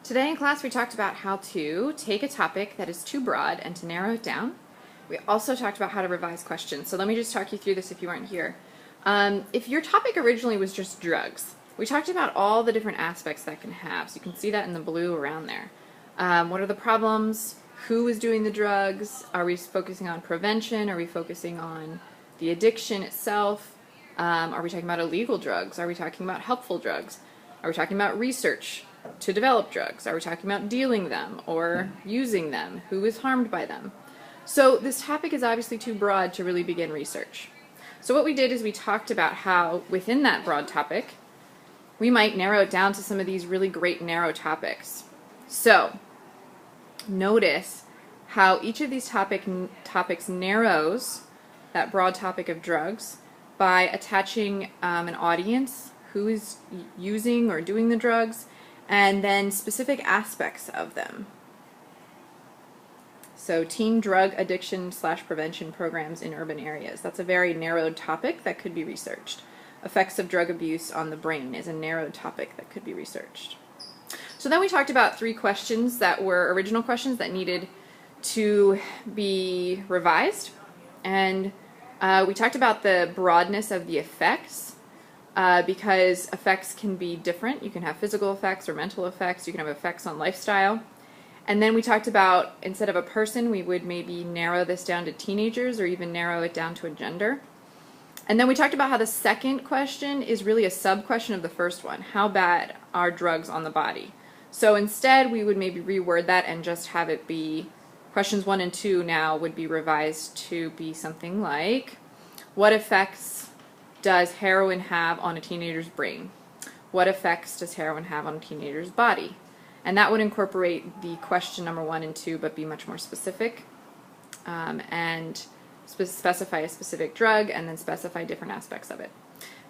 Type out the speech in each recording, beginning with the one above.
Today in class we talked about how to take a topic that is too broad and to narrow it down. We also talked about how to revise questions. So let me just talk you through this if you weren't here. If your topic originally was just drugs, we talked about all the different aspects that can have. So you can see that in the blue around there. What are the problems? Who is doing the drugs? Are we focusing on prevention? Are we focusing on the addiction itself? Are we talking about illegal drugs? Are we talking about helpful drugs? Are we talking about research to develop drugs? Are we talking about dealing them or using them? Who is harmed by them? So this topic is obviously too broad to really begin research. So what we did is we talked about how within that broad topic we might narrow it down to some of these really great narrow topics. So notice how each of these topics narrows that broad topic of drugs by attaching an audience, who is using or doing the drugs, and then specific aspects of them. So teen drug addiction / prevention programs in urban areas. That's a very narrowed topic that could be researched. Effects of drug abuse on the brain is a narrowed topic that could be researched. So then we talked about 3 questions that were original questions that needed to be revised. And we talked about the broadness of the effects. Because effects can be different. You can have physical effects or mental effects. You can have effects on lifestyle. And then we talked about, instead of a person, we would maybe narrow this down to teenagers or even narrow it down to a gender. And then we talked about how the second question is really a sub-question of the first one. How bad are drugs on the body? So instead, we would maybe reword that and just have it be, questions 1 and 2 now would be revised to be something like, what effects does heroin have on a teenager's brain? What effects does heroin have on a teenager's body? And that would incorporate the question number 1 and 2, but be much more specific and specify a specific drug and then specify different aspects of it.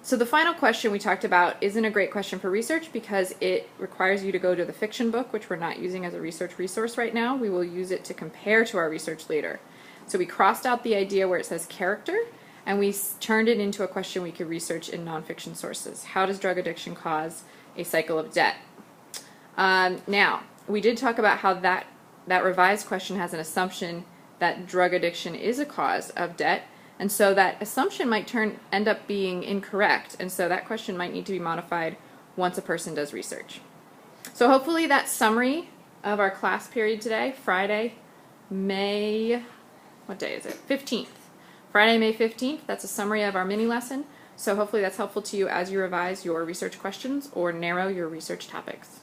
So the final question we talked about isn't a great question for research because it requires you to go to the fiction book, which we're not using as a research resource right now. We will use it to compare to our research later. So we crossed out the idea where it says character, and we turned it into a question we could research in nonfiction sources. How does drug addiction cause a cycle of debt? Now, we did talk about how that revised question has an assumption that drug addiction is a cause of debt, and so that assumption might end up being incorrect, and so that question might need to be modified once a person does research. So hopefully that summary of our class period today, Friday, what day is it? 15th. Friday, May 15th, that's a summary of our mini lesson. So hopefully that's helpful to you as you revise your research questions or narrow your research topics.